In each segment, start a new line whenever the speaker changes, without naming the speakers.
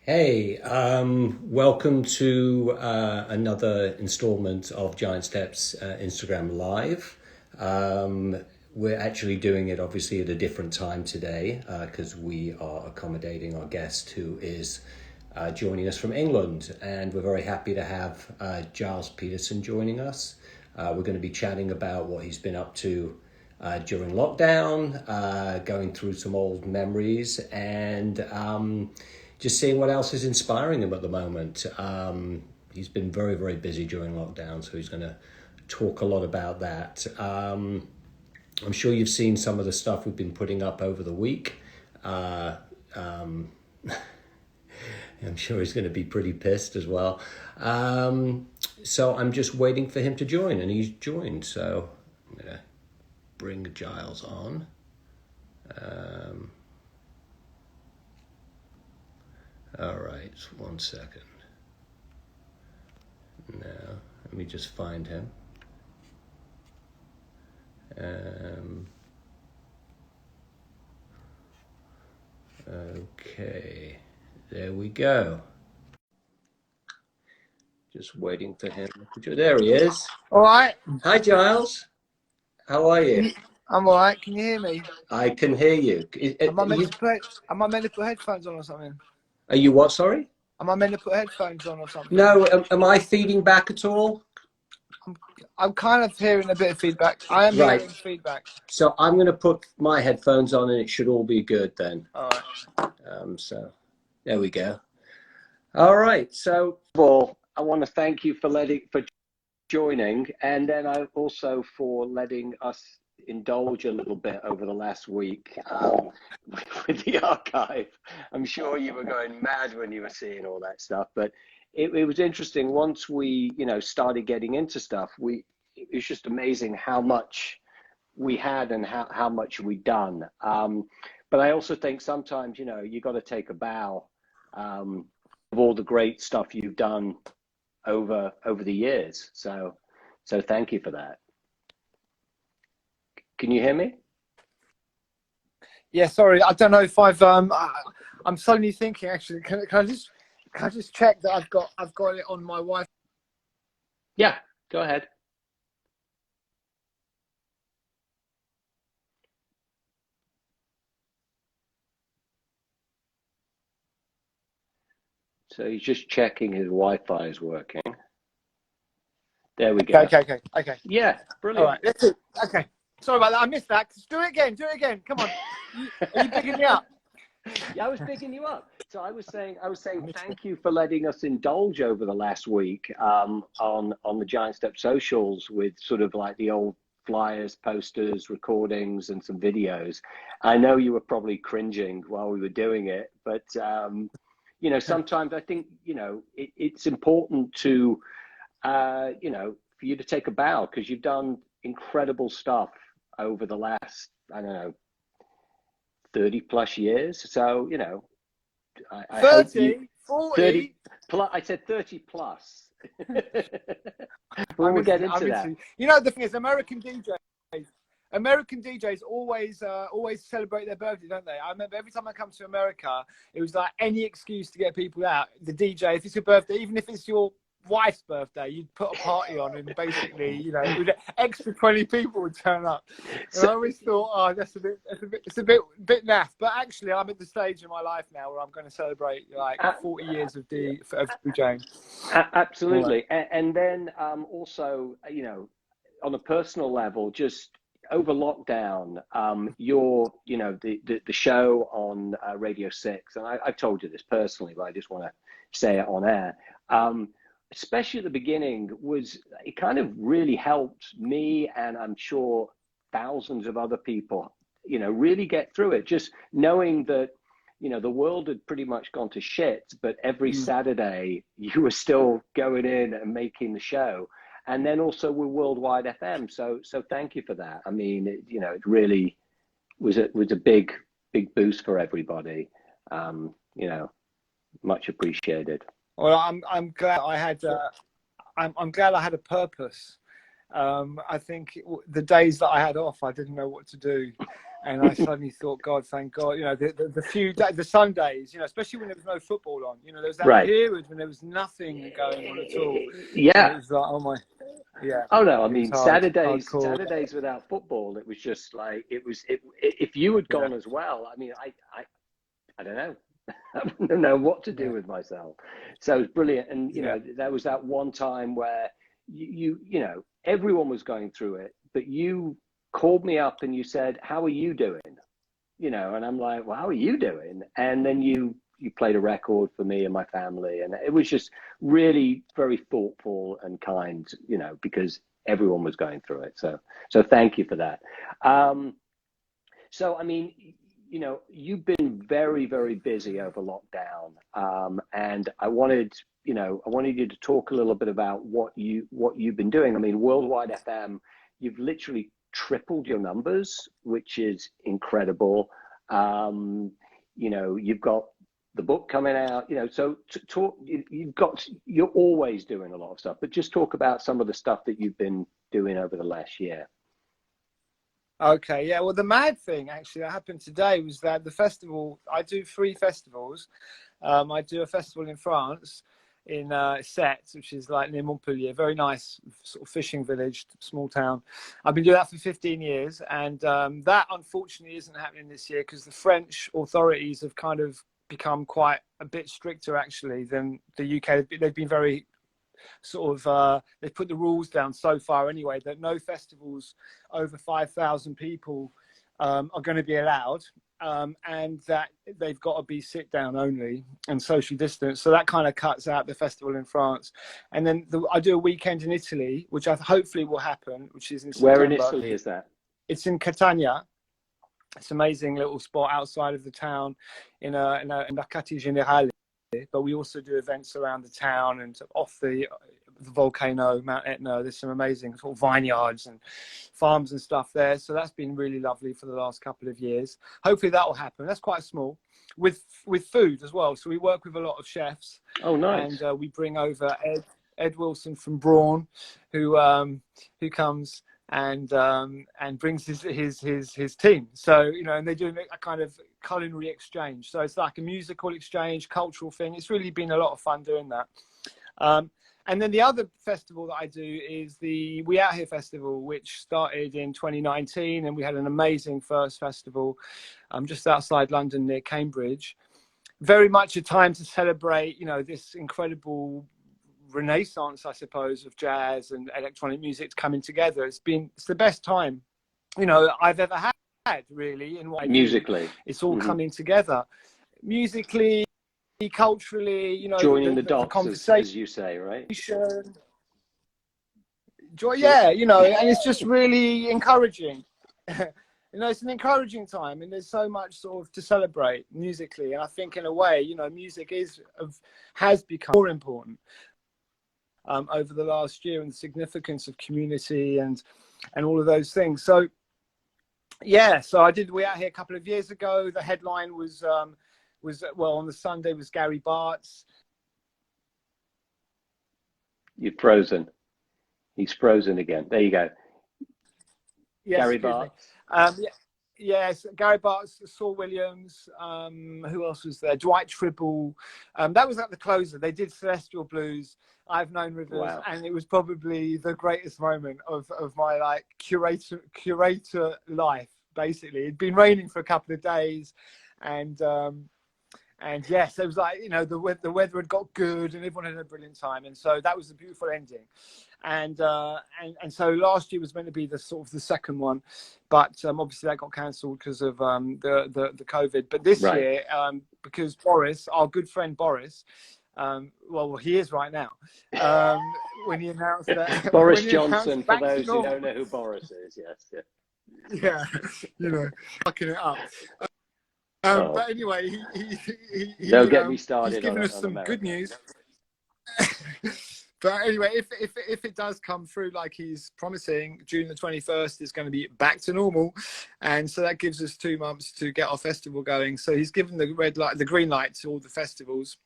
Hey, welcome to another installment of Giant Steps Instagram Live. We're actually doing it obviously at a different time today because we are accommodating our guest who is joining us from England, and we're very happy to have Gilles Peterson joining us. We're going to be chatting about what he's been up to during lockdown, going through some old memories, and just seeing what else is inspiring him at the moment. He's been very, very busy during lockdown, so he's going to talk a lot about that. I'm sure you've seen some of the stuff we've been putting up over the week. I'm sure he's going to be pretty pissed as well. So I'm just waiting for him to join, and he's joined. So I'm going to bring Gilles on. All right, 1 second. Now, let me just find him. Okay, there we go. Just waiting for him. There he is.
All right.
Hi, Gilles. How are you?
I'm all right. Can you hear me?
I can hear you.
Am I meant to put headphones on or something?
Are you what, sorry?
Am I meant to put headphones on or something?
No, am I feeding back at all?
I'm kind of hearing a bit of feedback. I am hearing feedback.
So I'm going to put my headphones on and it should all be good then.
All right.
So there we go. All right. So first of all, I want to thank you for joining, and then I also for letting us indulge a little bit over the last week with the archive. I'm sure you were going mad when you were seeing all that stuff, but it was interesting. Once we, started getting into stuff, it was just amazing how much we had and how much we'd done. But I also think sometimes, you got to take a bow of all the great stuff you've done over the years. So thank you for that. Can you hear me?
Yeah, sorry. I don't know if I'm suddenly thinking. Actually, can I just check that I've got it on my Wi-Fi?
Yeah, go ahead. So he's just checking his Wi-Fi is working. There we go.
Okay.
Yeah, brilliant.
All right, that's it. Okay. Sorry about that. I missed that. Do it again. Come on. Are you picking me up?
Yeah, I was picking you up. So I was saying thank you for letting us indulge over the last week on the Giant Step socials with sort of like the old flyers, posters, recordings, and some videos. I know you were probably cringing while we were doing it, but sometimes I think it's important to for you to take a bow because you've done incredible stuff over the last 30 plus years. So
30, 40.
30 plus. I said 30 plus. We'll get into that.
The thing is, American DJs always celebrate their birthday, don't they? I remember every time I come to America, it was like any excuse to get people out. The DJ, if it's your birthday, even if it's your wife's birthday, you'd put a party on, and basically, extra 20 people would turn up. And I always thought, it's a bit naff. But actually, I'm at the stage in my life now where I'm going to celebrate like 40 years of DJing.
Absolutely, and then also, on a personal level, just over lockdown, the show on Radio 6, and I've told you this personally, but I just want to say it on air. Especially at the beginning, it kind of really helped me, and I'm sure thousands of other people, really get through it. Just knowing that, the world had pretty much gone to shit, but every Saturday you were still going in and making the show. And then also with Worldwide FM. So thank you for that. I mean, it really was a big boost for everybody. Much appreciated.
Well, I'm glad I had I'm glad I had a purpose. I think the days that I had off, I didn't know what to do. And I suddenly thought, God, thank God, you know, the Sundays, you know, especially when there was no football on, you know, there was that period when there was nothing going on at all.
Yeah.
And it was like, oh my, yeah.
Oh no, I
it
mean
was hard,
Saturdays
hardcore.
without football, it was just like if you had gone as well, I mean, I don't know. I don't know what to do with myself. So it was brilliant. And, you know, there was that one time where you know, everyone was going through it, but you called me up and you said, how are you doing? You know, and I'm like, well, how are you doing? And then you played a record for me and my family. And it was just really very thoughtful and kind, you know, because everyone was going through it. So thank you for that. So, I mean, you know, you've been very, very busy over lockdown, and I wanted you to talk a little bit about what you've been doing. I mean, Worldwide FM, you've literally tripled your numbers, which is incredible. You know, you've got the book coming out. You know, so you're always doing a lot of stuff, but just talk about some of the stuff that you've been doing over the last year.
Okay, yeah. Well, the mad thing actually that happened today was that the festival, I do 3 festivals. I do a festival in France, in Sète, which is like near Montpellier, very nice sort of fishing village, small town. I've been doing that for 15 years, and that unfortunately isn't happening this year because the French authorities have kind of become quite a bit stricter actually than the UK. They've been very sort of they've put the rules down so far anyway that no festivals over 5,000 people are going to be allowed, and that they've got to be sit down only and socially distanced. So that kind of cuts out the festival in France. And then I do a weekend in Italy, which hopefully will happen, which is in September.
Where in Italy is that?
It's in Catania. It's an amazing little spot outside of the town in La Cati Generale. But we also do events around the town and off the volcano, Mount Etna. There's some amazing sort of vineyards and farms and stuff there. So that's been really lovely for the last couple of years. Hopefully that will happen. That's quite small with food as well. So we work with a lot of chefs.
Oh, nice.
And we bring over Ed Wilson from Brawn, who comes and brings his team. So, you know, and they do a kind of culinary exchange. So it's like a musical exchange, cultural thing. It's really been a lot of fun doing that. And then the other festival that I do is the We Out Here Festival, which started in 2019, and we had an amazing first festival just outside London near Cambridge. Very much a time to celebrate, you know, this incredible renaissance, I suppose, of jazz and electronic music coming together. It's the best time, you know, I've ever had really in what
musically.
I do. It's all coming together, musically, culturally, you know,
joining the dots,
conversation,
as you say, right?
Joy, yeah, you know, and it's just really encouraging. You know, it's an encouraging time, and there's so much sort of to celebrate musically. And I think in a way, you know, music has become more important over the last year, and the significance of community and all of those things. So yeah, so I did We Out Here a couple of years ago. The headline was well, on the Sunday was Gary Bartz.
You're frozen. He's frozen again. There you go.
Yes,
Gary Bartz.
Yes, Gary Bartz, Saul Williams. Who else was there? Dwight Tribble. That was at the closer. They did Celestial Blues, I've Known Rivers,
wow.
And it was probably the greatest moment of my like curator life. Basically, it'd been raining for a couple of days, and yes, it was like, you know, the weather had got good and everyone had a brilliant time, and so that was a beautiful ending. And so last year was meant to be the sort of the second one, but obviously that got cancelled because of the COVID. But this year, because Boris, our good friend Boris, well, he is right now. When he announced that
Boris Johnson, for those who don't know who Boris is, yes,
yeah, you know, fucking it up. But anyway, he
don't get me started.
He's given us some good news. But anyway, if it does come through like he's promising, June the 21st is going to be back to normal, and so that gives us 2 months to get our festival going. So he's given the green light to all the festivals,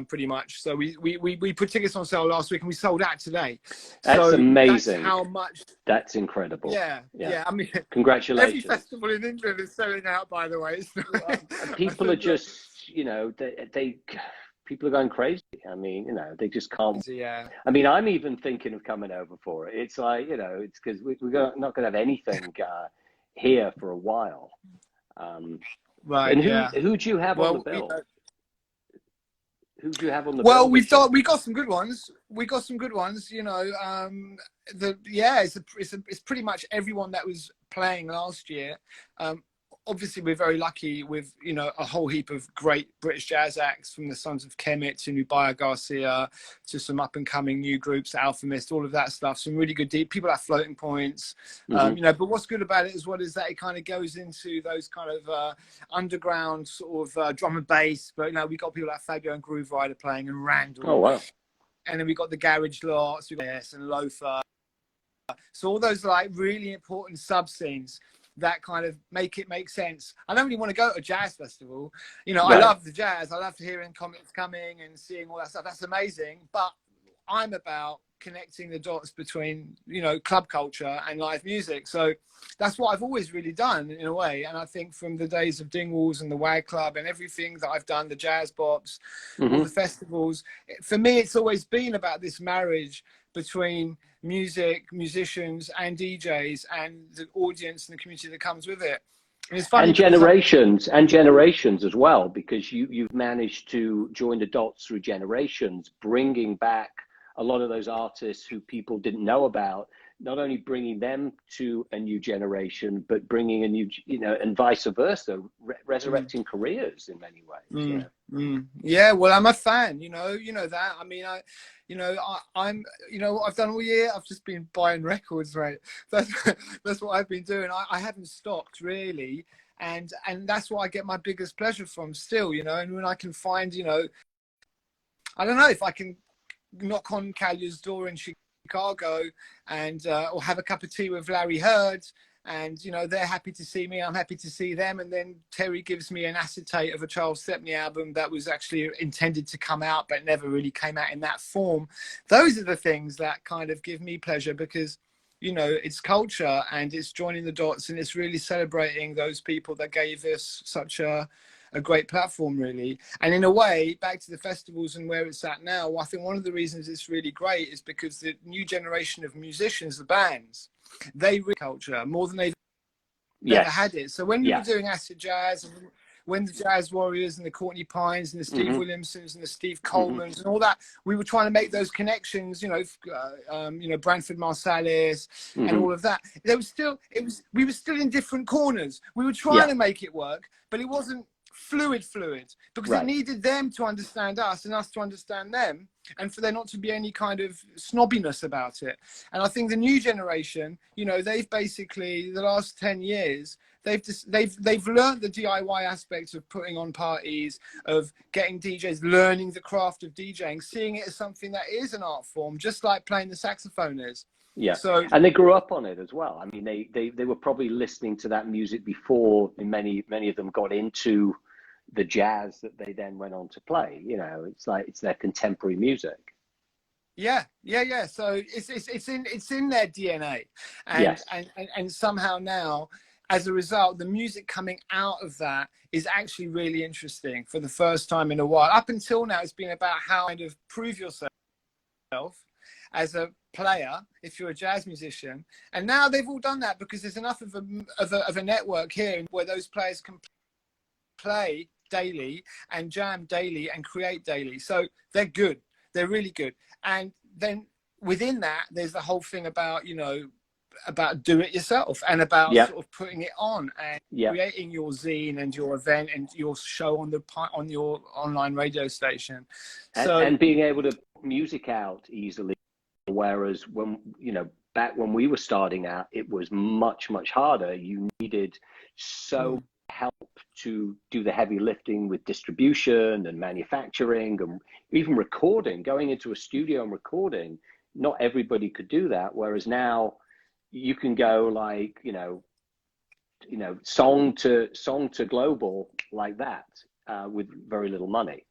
pretty much. So we put tickets on sale last week and we sold out today.
That's
so
amazing.
That's how much.
That's incredible.
Yeah. I mean,
congratulations.
Every festival in England is selling out, by the way.
People are just, you know, people are going crazy. I mean, you know, they just can't.
Yeah.
I mean, I'm even thinking of coming over for it. It's like, you know, it's because we're not going to have anything here for a while.
Right.
And who do you have on the bill? Who do you have on the bill?
Well, we got some good ones. We got some good ones. You know, it's pretty much everyone that was playing last year. Obviously, we're very lucky with, you know, a whole heap of great British jazz acts, from the Sons of Kemet to Nubia Garcia to some up and coming new groups, Alpha Mist, all of that stuff. Some really good deep people at Floating Points, you know. But what's good about it as well is that it kind of goes into those kind of underground sort of drum and bass. But, you know, we got people like Fabio and Groove Rider playing, and Randall.
Oh wow! And
then we got the Garage Lots, we got and Loafer. So all those like really important sub scenes that kind of make it make sense. I don't really want to go to a jazz festival. You know, right. I love the jazz. I love hearing comments coming and seeing all that stuff. That's amazing. But I'm about connecting the dots between, you know, club culture and live music. So that's what I've always really done in a way. And I think from the days of Dingwalls and the Wag Club and everything that I've done, the jazz bops, all the festivals, for me, it's always been about this marriage between music, musicians and DJs and the audience and the community that comes with it. And it's funny,
and generations as well, because you've managed to join the dots through generations, bringing back a lot of those artists who people didn't know about, not only bringing them to a new generation, but bringing a new, you know, and vice versa, resurrecting careers in many ways.
Yeah, well, I'm a fan, you know that. I mean, I'm, you know, what I've done all year, I've just been buying records, right? That's what I've been doing. I haven't stopped really. And that's what I get my biggest pleasure from still, you know. And when I can find, you know, I don't know, if I can knock on Kalya's door in Chicago and or have a cup of tea with Larry Heard, and, you know, they're happy to see me, I'm happy to see them. And then Terry gives me an acetate of a Charles Stepney album that was actually intended to come out, but never really came out in that form. Those are the things that kind of give me pleasure, because, you know, it's culture and it's joining the dots and it's really celebrating those people that gave us such a great platform, really. And in a way, back to the festivals and where it's at now, I think one of the reasons it's really great is because the new generation of musicians, the bands, they read culture more than they've ever had it. So when we were doing acid jazz, and when the Jazz Warriors and the Courtney Pines and the Steve Williamsons and the Steve Colemans and all that, we were trying to make those connections, you know, Branford Marsalis and all of that. There was still, we were still in different corners. We were trying to make it work, but it wasn't fluid, because it needed them to understand us and us to understand them, and for there not to be any kind of snobbiness about it. And I think the new generation, you know, they've basically, the last 10 years, they've learned the DIY aspects of putting on parties, of getting DJs, learning the craft of DJing, seeing it as something that is an art form, just like playing the saxophone is.
Yeah,
so,
and they grew up on it as well. I mean, they were probably listening to that music before, and many of them got into the jazz that they then went on to play. You know, it's like it's their contemporary music.
Yeah. So it's in their DNA, and somehow now, as a result, the music coming out of that is actually really interesting for the first time in a while. Up until now, it's been about how to kind of prove yourself as a player if you're a jazz musician, and now they've all done that because there's enough of a network here where those players can play daily and jam daily and create daily. So they're good, they're really good. And then within that, there's the whole thing about, you know, about do it yourself and about sort of putting it on and creating your zine and your event and your show on your online radio station.
And being able to put music out easily, whereas when, you know, back when we were starting out, it was much harder. You needed help to do the heavy lifting with distribution and manufacturing and even recording, going into a studio and recording. Not everybody could do that, whereas now you can go like, you know, song to global like that with very little money.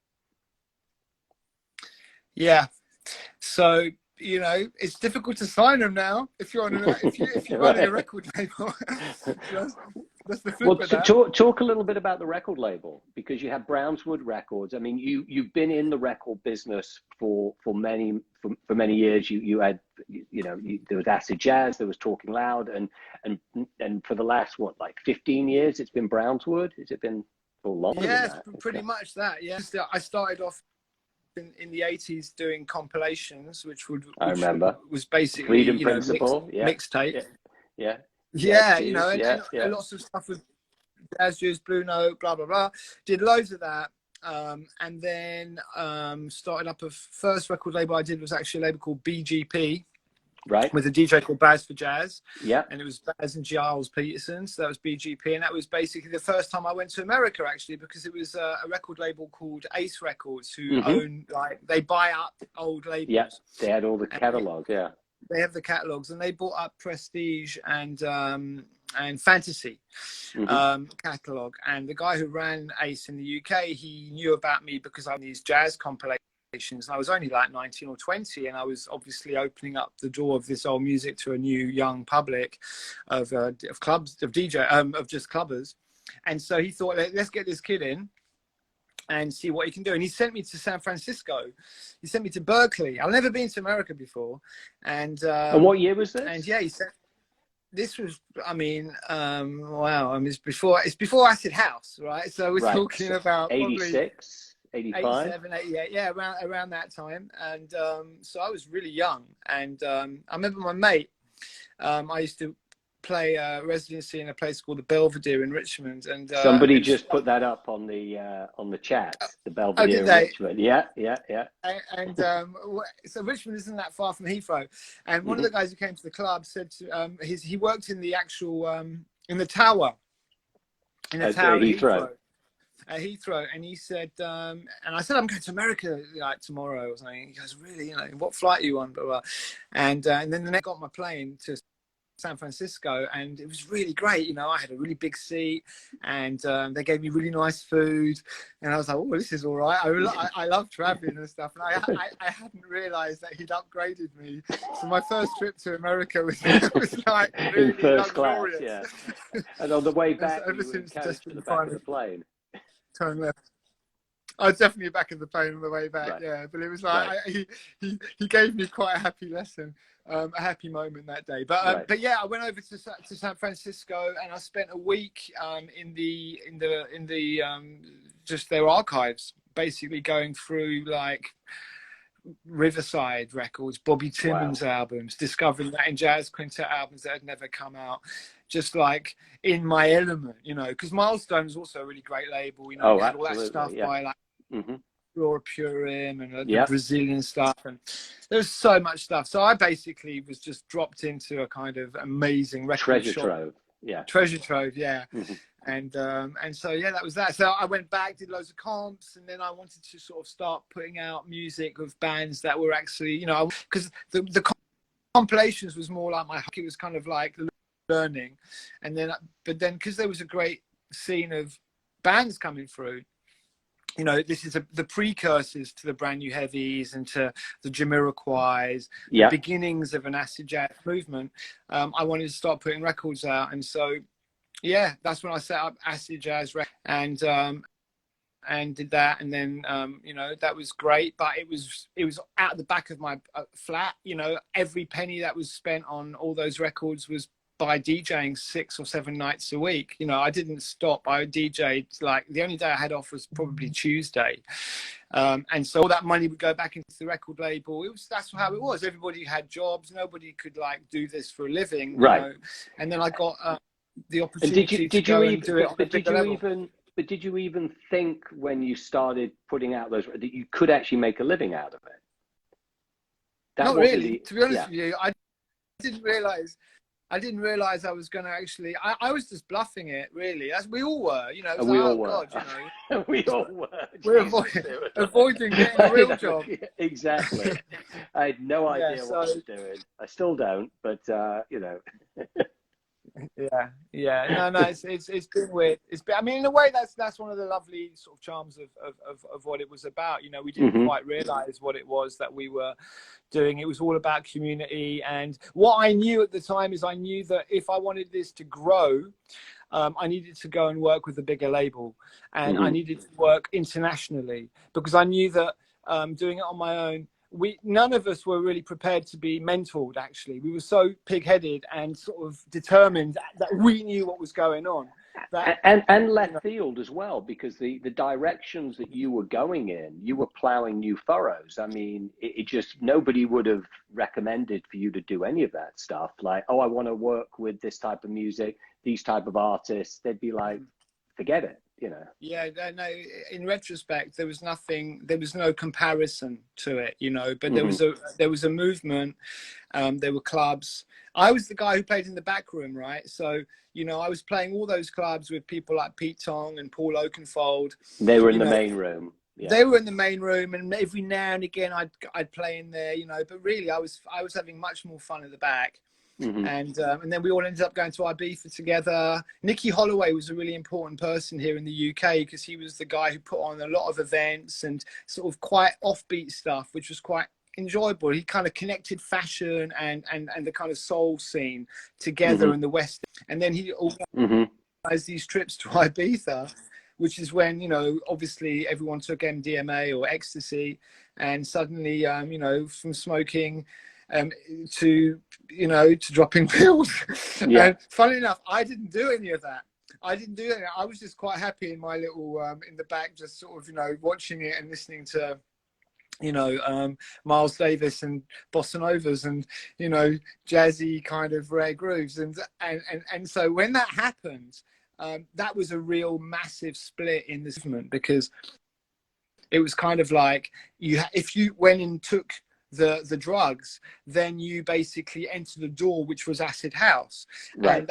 Yeah. So, you know, it's difficult to sign them now if you're on if you're running a record label. that's the flip of that.
Talk a little bit about the record label, because you have Brownswood Records. I mean, you've been in the record business for many years. You had, there was acid jazz, there was Talkin Loud, and for the last 15 years it's been Brownswood. Has it been for longer than that?
Pretty much that. Yeah, I started off in the 80s doing compilations, which
I remember
was basically
Freedom Principle,
mixtape.
Yeah,
and lots of stuff with jazz, juice, blue note, blah blah blah. Did loads of that, and then started up a first record label I did was actually a label called BGP.
Right.
With a DJ called Baz for Jazz.
Yeah.
And it was Baz and Gilles Peterson. So that was BGP. And that was basically the first time I went to America, actually, because it was a record label called Ace Records, who own, they buy up old labels.
Yeah. They had all the catalogue. Yeah.
They have the catalogues, and they bought up Prestige and Fantasy catalogue. And the guy who ran Ace in the UK, he knew about me because I'm these jazz compilations. I was only like 19 or 20, and I was obviously opening up the door of this old music to a new young public of clubs, of DJ, of just clubbers. And so he thought, let's get this kid in and see what he can do. And he sent me to San Francisco. He sent me to Berkeley. I've never been to America before. And
what year was this?
And yeah, he said this was, wow. I mean, it's before Acid House, right? So we're talking about
86. 85?
87, 88, yeah, around that time. And so I was really young. And I remember my mate, I used to play residency in a place called the Belvedere in Richmond. And
somebody just put that up on the chat, the Belvedere in Richmond. Yeah.
And so Richmond isn't that far from Heathrow. And one of the guys who came to the club said he worked in the actual, in the tower. In the tower at Heathrow. At Heathrow, and he said, and I said, I'm going to America like tomorrow or something. He goes, really? What flight are you on? Blah, blah. And then the next got my plane to San Francisco, and it was really great. I had a really big seat, and they gave me really nice food, and I was like, oh, this is all right. I love traveling and stuff, and I hadn't realized that he'd upgraded me. So my first trip to America was like really
in first
luxurious.
Class, yeah. And on the way back,
ever
you
since
were to the back of the plane.
Turn left. I was definitely back in the plane on the way back, yeah. But it was like he gave me quite a happy lesson, a happy moment that day. But yeah, I went over to San Francisco, and I spent a week in the just their archives, basically going through like Riverside Records, Bobby Timmons albums, discovering Latin jazz quintet albums that had never come out. Just like in my element, because Milestone was also a really great label. We had all that stuff by like Laura Purim and the Brazilian stuff, and there's so much stuff. So I basically was just dropped into a kind of amazing record
treasure
shop.
Treasure
trove, yeah. And so yeah, that was that. So I went back, did loads of comps, and then I wanted to sort of start putting out music of bands that were actually, because the compilations was more like it was kind of like learning, and then because there was a great scene of bands coming through, this is the precursors to the Brand New Heavies and to the Jamiroquais, the beginnings of an acid jazz movement. I wanted to start putting records out, and so yeah, that's when I set up Acid Jazz and did that, and then that was great, but it was out the back of my flat. Every penny that was spent on all those records was by DJing 6 or 7 nights a week. I didn't stop. I DJed, like, the only day I had off was probably Tuesday, and so all that money would go back into the record label. That's how it was. Everybody had jobs. Nobody could like do this for a living,
right?
And then I got the opportunity to go and do it on a bigger level.
But did you even think when you started putting out those that you could actually make a living out of it?
Not really. To be honest with you, I didn't realize I was going to actually. I was just bluffing it, really. As we all were,
We all were. We all were.
We're avoiding getting a real job.
Exactly. I had no idea what I was doing. I still don't, but
No, it's been weird. I mean, in a way, that's one of the lovely sort of charms of what it was about. You know, we didn't quite realize what it was that we were doing. It was all about community, and what I knew at the time is I knew that if I wanted this to grow, I needed to go and work with a bigger label, and I needed to work internationally, because I knew that doing it on my own, none of us were really prepared to be mentored. Actually, we were so pig-headed and sort of determined that we knew what was going on.
And left field as well, because the directions that you were going in, you were plowing new furrows. I mean, it just, nobody would have recommended for you to do any of that stuff. Like, oh, I want to work with this type of music, these type of artists. They'd be like, forget it. You know.
Yeah, no, in retrospect, there was no comparison to it, you know, but there was a movement, there were clubs. I was the guy who played in the back room, right? So, you know, I was playing all those clubs with people like Pete Tong and Paul Oakenfold.
They were in the main room.
Yeah. They were in the main room, and every now and again I'd play in there, you know, but really I was having much more fun at the back. And then we all ended up going to Ibiza together. Nicky Holloway was a really important person here in the UK, because he was the guy who put on a lot of events and sort of quite offbeat stuff, which was quite enjoyable. He kind of connected fashion and the kind of soul scene together in the West. And then he organized these trips to Ibiza, which is when, you know, obviously everyone took MDMA or ecstasy, and suddenly, you know, from smoking to dropping pills.
Yeah.
And funny enough, I didn't do any of that. I was just quite happy in my little in the back, just sort of, you know, watching it and listening to, you know, Miles Davis and bossa novas and, you know, jazzy kind of rare grooves, and so when that happened, that was a real massive split in this movement, because it was kind of like if you went and took the drugs, then you basically entered the door, which was acid house. Right.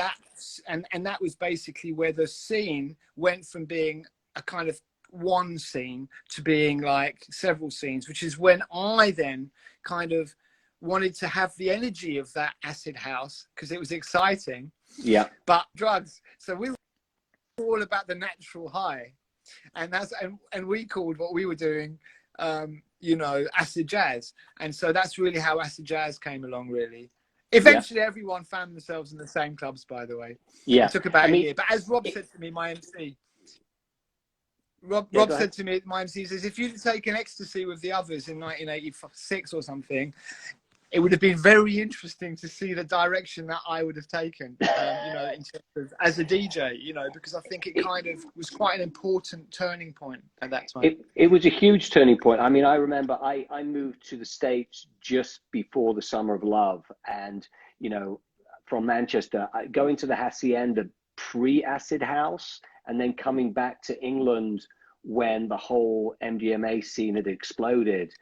And that was basically where the scene went from being a kind of one scene to being like several scenes, which is when I then kind of wanted to have the energy of that acid house, because it was exciting. Yeah. But drugs. So we were all about the natural high. And we called what we were doing you know, acid jazz. And so that's really how acid jazz came along, really. Eventually, everyone found themselves in the same clubs, by the way. Yeah. It took about a year. But as Rob said to me, my MC, Rob said to me, my MC says, if you'd taken ecstasy with the others in 1986 or something, it would have been very interesting to see the direction that I would have taken, you know, in terms of, as a DJ, you know, because I think it kind of was quite an important turning point at that time.
It was a huge turning point. I mean, I remember I moved to the States just before the Summer of Love, and, you know, from Manchester, going to the Hacienda pre-Acid House, and then coming back to England when the whole MDMA scene had exploded,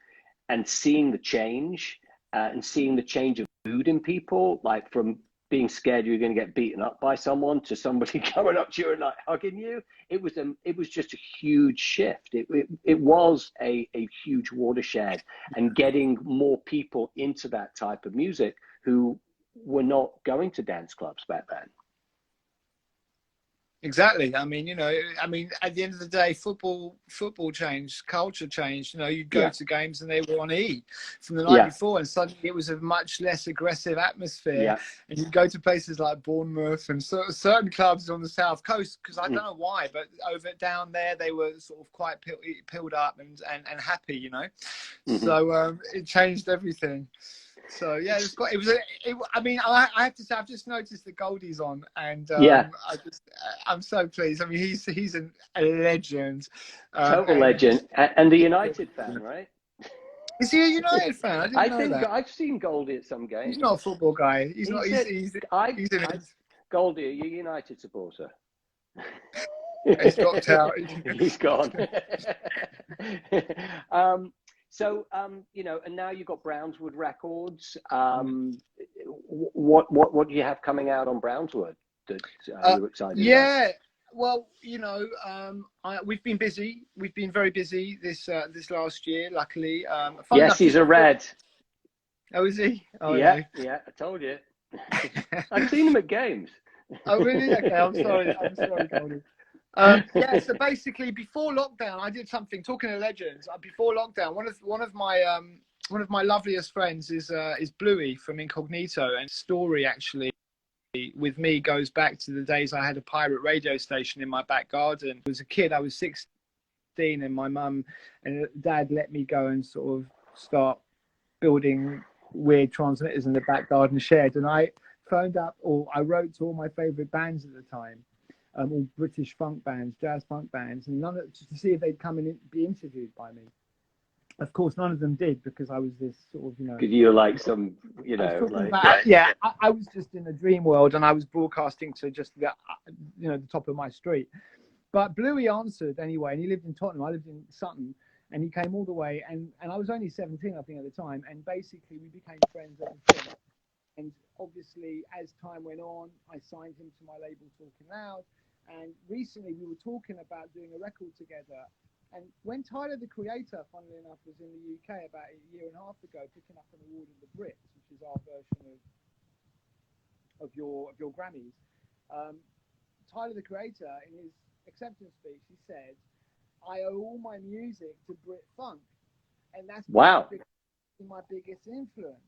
and seeing the change. And seeing the change of mood in people, like from being scared you were going to get beaten up by someone to somebody coming up to you and like hugging you, it was just a huge shift. It was a huge watershed, and getting more people into that type of music who were not going to dance clubs back then.
Exactly. I mean, you know, at the end of the day, football changed, culture changed. You know, you'd go to games and they were on E from the night before, and suddenly it was a much less aggressive atmosphere. Yeah. And you'd go to places like Bournemouth and certain clubs on the South Coast, because I don't know why, but down there they were sort of quite pilled up and happy, you know. So it changed everything. So yeah, I have to say, I've just noticed that Goldie's on, and I'm so pleased. I mean, he's a legend,
total legend, and a United fan, right?
Is he a United fan? I didn't know that.
I've seen Goldie at some games.
He's not a football guy.
Goldie, are you a United supporter?
He's dropped out.
He's gone. So, you know, and now you've got Brownswood Records. What do you have coming out on Brownswood that you're excited about?
Well, you know, we've been busy. We've been very busy this last year, luckily.
Yes, he's a Red.
Oh, is he? Oh,
yeah, I told you. I've seen him at games.
Oh, really? Okay, I'm sorry. I'm sorry, Goldie. Yeah, so basically, before lockdown, I did something. Talking of legends, before lockdown, one of my loveliest friends is Bluey from Incognito, and story actually with me goes back to the days I had a pirate radio station in my back garden. As a kid, I was 16, and my mum and dad let me go and sort of start building weird transmitters in the back garden shed, and I phoned up, or I wrote to all my favourite bands at the time, all British funk bands, jazz funk bands, and to see if they'd come and be interviewed by me. Of course, none of them did, because I was this sort of,
Because you're like some, like...
I was just in a dream world, and I was broadcasting to just the top of my street. But Bluey answered anyway, and he lived in Tottenham. I lived in Sutton, and he came all the way, and I was only 17, I think, at the time, and basically we became friends ever since. And obviously, as time went on, I signed him to my label, Talkin Loud, and recently we were talking about doing a record together. And when Tyler, the Creator, funnily enough, was in the UK about a year and a half ago, picking up an award in the Brits, which is our version of your Grammys, Tyler, the Creator, in his acceptance speech, he said, "I owe all my music to Brit Funk," and that's
wow,
my biggest influence.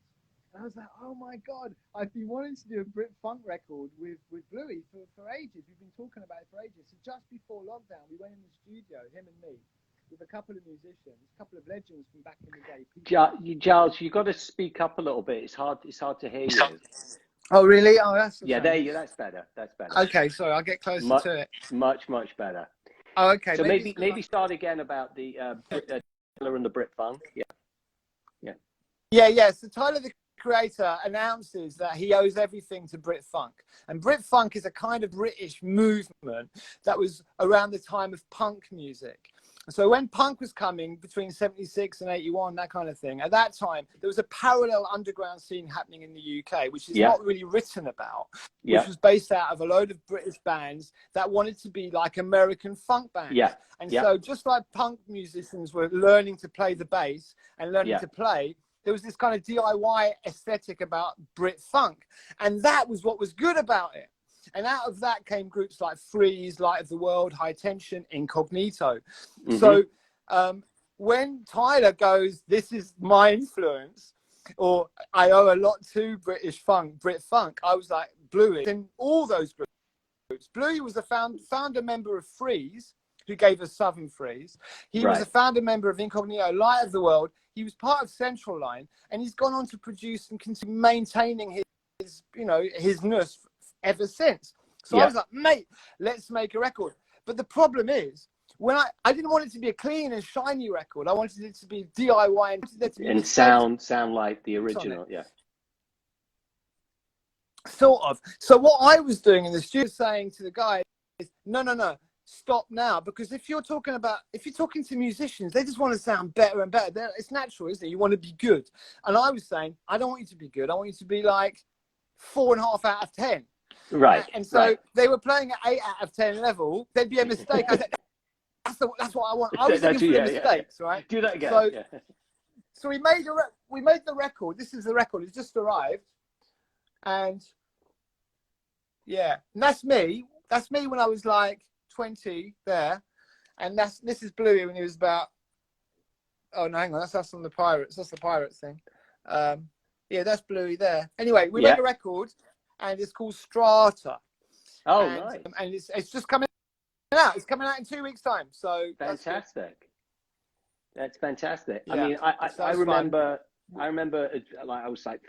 And I was like, oh my God, I've been wanting to do a Brit Funk record with Bluey for ages. We've been talking about it for ages. So just before lockdown, we went in the studio, him and me, with a couple of musicians, a couple of legends from back in the day.
Giles, you've got to speak up a little bit. It's hard to hear you.
Oh, really? Oh, that's
that's better. That's better.
Okay, sorry, I'll get closer to it.
Much better.
Oh, okay.
So maybe start again about the Tyler and the Brit Funk.
Yeah. So Tyler, the Creator, announces that he owes everything to Brit Funk, and Brit Funk is a kind of British movement that was around the time of punk music. So when punk was coming between 76 and 81, that kind of thing, at that time there was a parallel underground scene happening in the UK, which is not really written about, which was based out of a load of British bands that wanted to be like American funk bands. So just like punk musicians were learning to play the bass and learning to play, there was this kind of DIY aesthetic about Brit Funk. And that was what was good about it. And out of that came groups like Freeze, Light of the World, High Tension, Incognito. Mm-hmm. So when Tyler goes, this is my influence, or I owe a lot to Brit Funk, I was like, Bluey. In all those groups, Bluey was a founder member of Freeze, who gave us Southern Freeze. He was a founder member of Incognito, Light of the World. He was part of Central Line, and he's gone on to produce and continue maintaining hisness ever since. So I was like, mate, let's make a record. But the problem is, when I didn't want it to be a clean and shiny record. I wanted it to be DIY
and sound like the original. Yeah.
Sort of. So what I was doing in the studio, saying to the guy is, no, stop now, because if you're talking to musicians, they just want to sound better and better. It's natural, isn't it? You want to be good. And I was saying, I don't want you to be good. I want you to be like 4.5 out of 10.
Right.
And so they were playing at 8 out of 10 level. There'd be a mistake. I said, that's what I want. I was looking for the mistakes, right?
Do that again.
So we made the record. This is the record. It's just arrived, and and that's me. That's me when I was like 20 there, and this is Bluey when he was about. Oh no, hang on, that's us on the Pirates. That's the Pirates thing. That's Bluey there. Anyway, we made a record, and it's called Strata.
Oh, nice.
And it's just coming out. It's coming out in 2 weeks' time. So
fantastic. That's fantastic.
Yeah,
I mean, I remember like I was like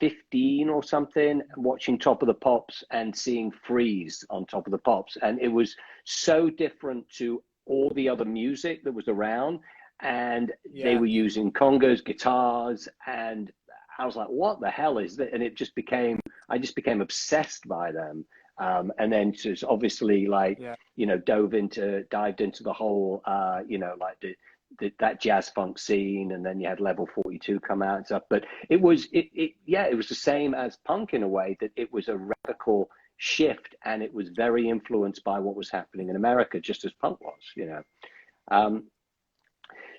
15 or something, watching Top of the Pops and seeing Freeze on Top of the Pops, and it was so different to all the other music that was around, and they were using congas, guitars, and I was like, what the hell is that? And I just became obsessed by them. And then just obviously dived into the whole, that jazz funk scene, and then you had Level 42 come out and stuff. But it was the same as punk in a way, that it was a radical shift, and it was very influenced by what was happening in America, just as punk was,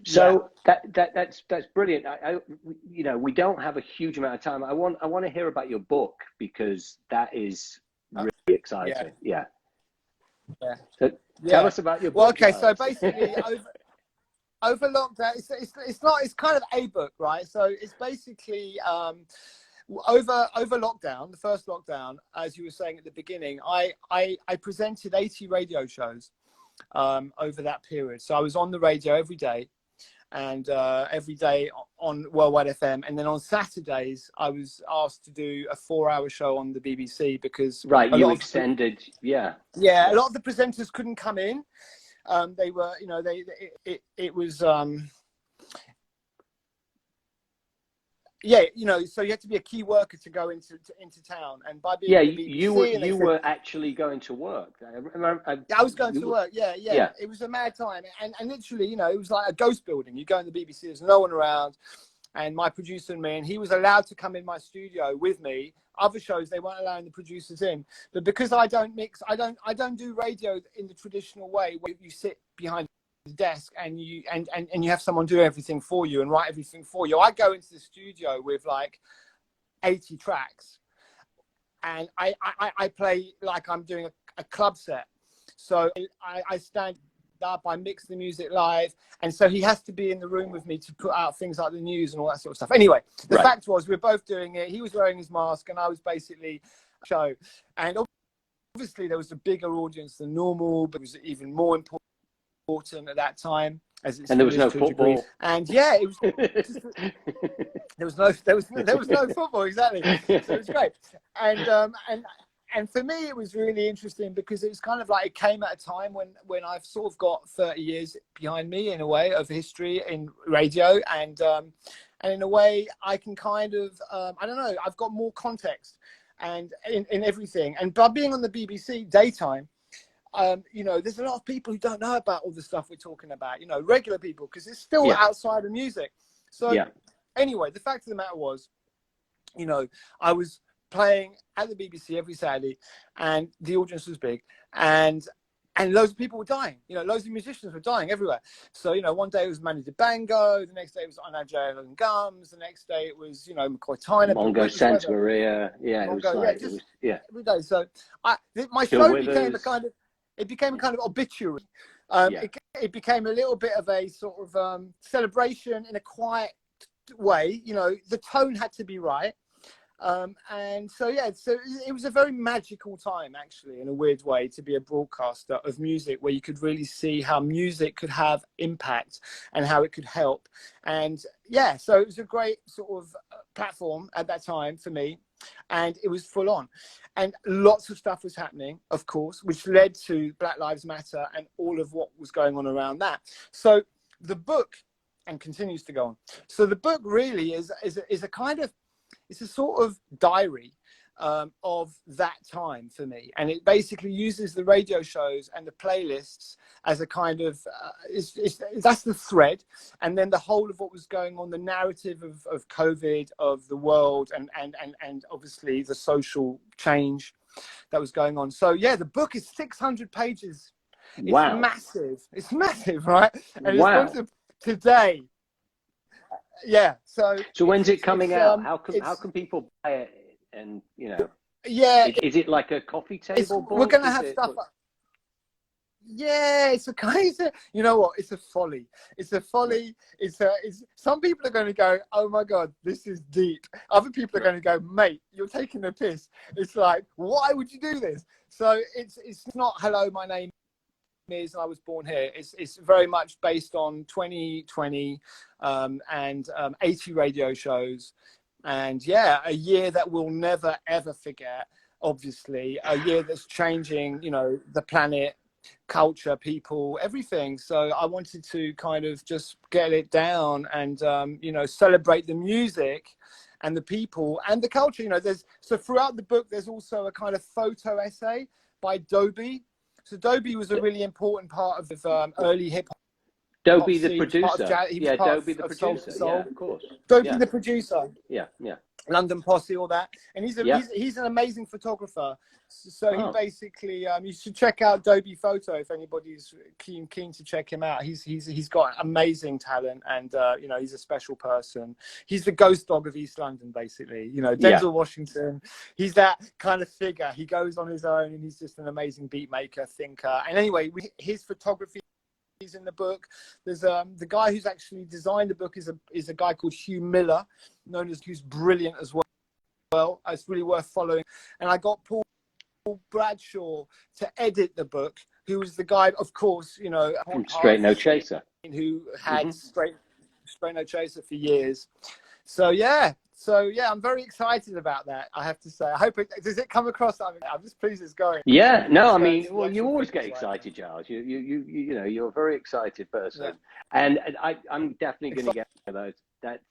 So that's brilliant. We don't have a huge amount of time. I want to hear about your book, because that is exciting. Yeah.
Yeah.
So tell us about your book.
Well, okay, so
Giles.
basically over lockdown, it's kind of a book, right? So it's basically over lockdown, the first lockdown, as you were saying at the beginning, I presented 80 radio shows over that period. So I was on the radio every day, and every day on Worldwide FM, and then on Saturdays I was asked to do a 4-hour show on the BBC because
you extended,
a lot of the presenters couldn't come in. They were, it was so you had to be a key worker to go into town, and by being the BBC,
you were actually going to work.
I was going to work. Yeah. It was a mad time, and literally, it was like a ghost building. You go in the BBC, there's no one around, and my producer and me, and he was allowed to come in my studio with me. Other shows they weren't allowing the producers in, but because I don't mix, I don't do radio in the traditional way where you sit behind the desk and you have someone do everything for you and write everything for you. I go into the studio with like 80 tracks, and I play like I'm doing a club set. So I stand up, I mix the music live, and so he has to be in the room with me to put out things like the news and all that sort of stuff. Anyway, the fact was we were both doing it. He was wearing his mask and I was basically show, and obviously there was a bigger audience than normal, but it was even more important at that time, and
there was no football,
and it was just, there was no football, exactly. So it was great, and for me it was really interesting because it was kind of like it came at a time when I've sort of got 30 years behind me in a way of history in radio, and in a way I can kind of I don't know, I've got more context and in everything, and by being on the BBC daytime, there's a lot of people who don't know about all the stuff we're talking about, regular people, because it's still outside of music. So anyway, the fact of the matter was, I was playing at the BBC every Saturday, and the audience was big, and loads of people were dying. Loads of musicians were dying everywhere. So, one day it was Manu Dibango, the next day it was Anaja and Gums, the next day it was, McCoy Tyner,
Mongo Santa Maria.
Every day. So my show became a kind of obituary. It became a little bit of a sort of celebration in a quiet way. The tone had to be right. And so it was a very magical time, actually, in a weird way, to be a broadcaster of music, where you could really see how music could have impact and how it could help. And so it was a great sort of platform at that time for me, and it was full on, and lots of stuff was happening, of course, which led to Black Lives Matter and all of what was going on around that. So the book, and continues to go on. So the book really is a kind of, it's a sort of diary of that time for me, and it basically uses the radio shows and the playlists as a kind of that's the thread, and then the whole of what was going on, the narrative of COVID, of the world, and obviously the social change that was going on. So the book is 600 pages.
Wow.
It's massive, right? And it's going to today. So
when's it coming out? How can people buy it? And is it like a coffee table book?
We're gonna have stuff. It's a kind of, it's a folly. It's some people are going to go, oh my God, this is deep. Other people are going to go, mate, you're taking the piss. It's like, why would you do this? So it's not, hello, my name is, I was born here. It's very much based on 2020 and 80 radio shows, and a year that we'll never ever forget. Obviously, a year that's changing, the planet, culture, people, everything. So I wanted to kind of just get it down and celebrate the music and the people and the culture. So throughout the book there's also a kind of photo essay by Dobie. So Dobie was a really important part of early hip hop.
Dobie the producer. Dobie the producer.
Soul. Of course. Dobie the producer.
Yeah.
London Posse, all that. And he's an amazing photographer. So he basically, you should check out Dobie Photo if anybody's keen to check him out. He's got amazing talent, and you know, he's a special person. He's the ghost dog of East London, basically. You know, Denzel Washington. He's that kind of figure. He goes on his own, and he's just an amazing beat maker, thinker. And anyway, his photography is in the book. There's the guy who's actually designed the book is a guy called Hugh Miller, who's brilliant as well. It's really worth following. And I got Paul Bradshaw to edit the book, who was the guy, of course, you know,
from Straight No Chaser,
who had Straight No Chaser for years. So yeah, I'm very excited about that, I have to say. I hope does it come across? I'm just pleased it's going.
Yeah, no, I mean, well, you always get excited, Giles. You know, you're a very excited person, and I'm definitely going to get those. That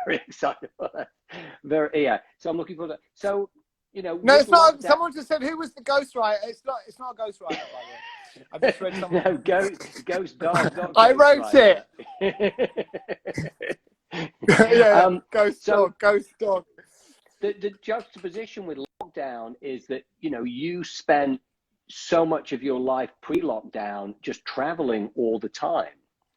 very excited for that. So I'm looking forward to that. So, you know,
no, it's not. Someone just said, who was the ghostwriter? It's not a ghostwriter, by the way. I've just read something.
No, ghost dog. Not
I wrote it. Ghost dog.
The juxtaposition with lockdown is that, you know, you spent so much of your life pre-lockdown just traveling all the time.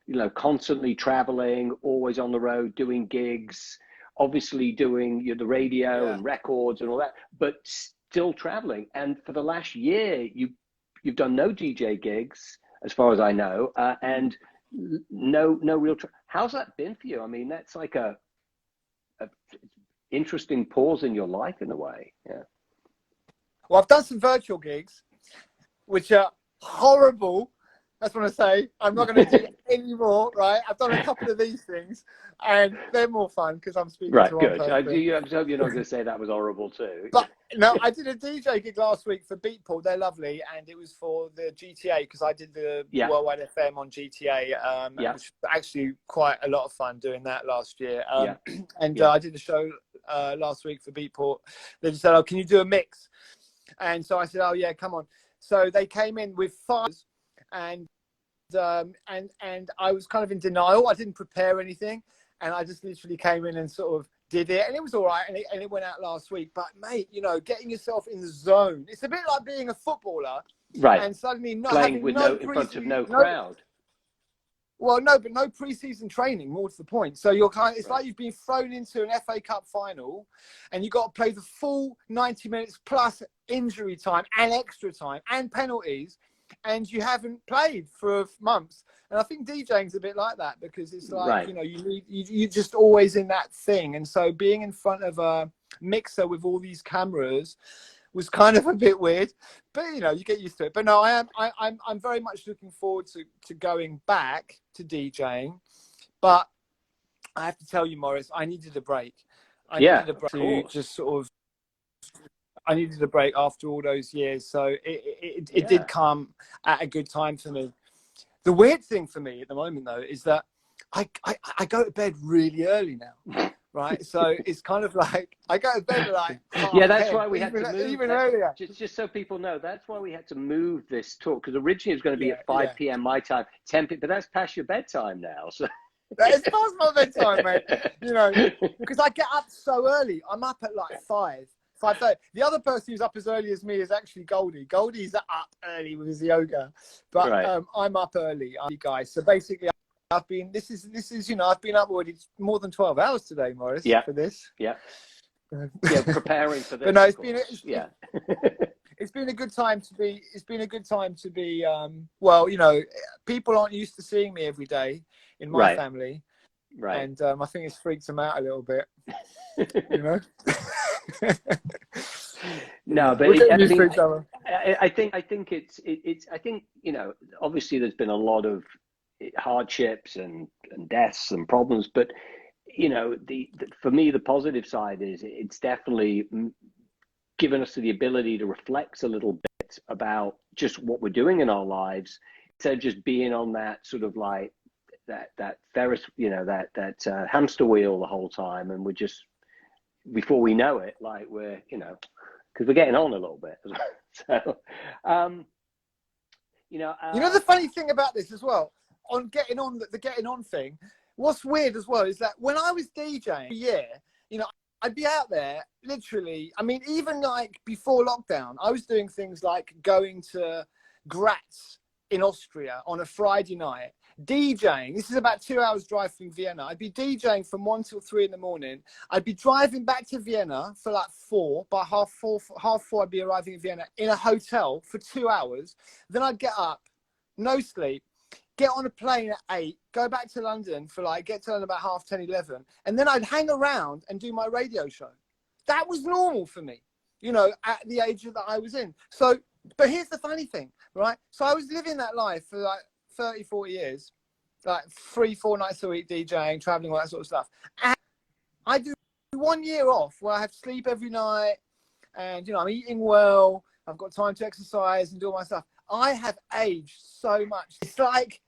You know, constantly traveling, always on the road, doing gigs, obviously doing the radio and records and all that, but still traveling. And for the last year, you've done no DJ gigs, as far as I know, and no real. How's that been for you? I mean, that's like a interesting pause in your life in a way. Yeah.
Well, I've done some virtual gigs, which are horrible. That's what I say. I'm not going to do any more, right? I've done a couple of these things, and they're more fun because I'm speaking to one person.
I hope you're not going to say that was horrible too.
But no, I did a DJ gig last week for Beatport. They're lovely, and it was for the GTA because I did the Worldwide FM on GTA. Which was actually quite a lot of fun doing that last year. And I did a show last week for Beatport. They just said, "Oh, can you do a mix?" And so I said, "Oh yeah, come on." So they came in with files. And I was kind of in denial. I didn't prepare anything, and I just literally came in and sort of did it, and it was all right. And it went out last week. But mate, you know, getting yourself in the zone. It's a bit like being a footballer,
right?
And suddenly not
playing
having
with in front of no crowd.
Well, no, but no pre-season training. More to the point. So you're kind of, it's like you've been thrown into an FA Cup final, and you got to play the full 90 minutes plus injury time and extra time and penalties. And you haven't played for months. And I think DJing's a bit like that because it's like, you know, you're just always in that thing. And so being in front of a mixer with all these cameras was kind of a bit weird, but you know, you get used to it. But no, I'm very much looking forward to going back to DJing. But I have to tell you, Maurice, I needed a break. I needed a break to just sort of, I needed a break after all those years. So it did come at a good time for me. The weird thing for me at the moment, though, is that I go to bed really early now, right? So it's kind of like I go to bed like
that's why we had to move
even earlier.
Just so people know, that's why we had to move this talk, because originally it was going to be at 5 p.m. my time, 10 p.m. But that's past your bedtime now. So
it's past my bedtime, mate. You know, because I get up so early. I'm up at like 5:30. The other person who's up as early as me is actually Goldie. Goldie's up early with his yoga, but I'm up early, guys. So basically, I've been. This is you know, I've been up already more than 12 hours today, Maurice. For this.
Preparing for this.
But no, it's been a good time to be. It's been a good time to be. Well, you know, people aren't used to seeing me every day in my family, and I think it's freaked them out a little bit. You know.
No, but I think it's you know, obviously there's been a lot of hardships and deaths and problems, but you know, for me the positive side is it's definitely given us the ability to reflect a little bit about just what we're doing in our lives, instead of just being on that sort of like that Ferris, you know, that hamster wheel the whole time, and we're just, before we know it, like we're, you know, because we're getting on a little bit as well. So, you know,
the funny thing about this as well, on getting on, the getting on thing, what's weird as well is that when I was DJing, you know, I'd be out there literally. I mean, even like before lockdown, I was doing things like going to Graz in Austria on a Friday night, DJing. This is about 2 hours drive from Vienna. I'd be DJing from 1 till 3 in the morning. I'd be driving back to Vienna for like 4. By half four, I'd be arriving in Vienna in a hotel for 2 hours. Then I'd get up, no sleep, get on a plane at 8, go back to London for like, get to London about 10:30, 11. And then I'd hang around and do my radio show. That was normal for me, you know, at the age that I was in. So, but here's the funny thing, right? So I was living that life for like 30, 40 years, like 3-4 nights a week DJing, traveling, all that sort of stuff. And I do 1 year off where I have sleep every night and, you know, I'm eating well. I've got time to exercise and do all my stuff. I have aged so much. It's like,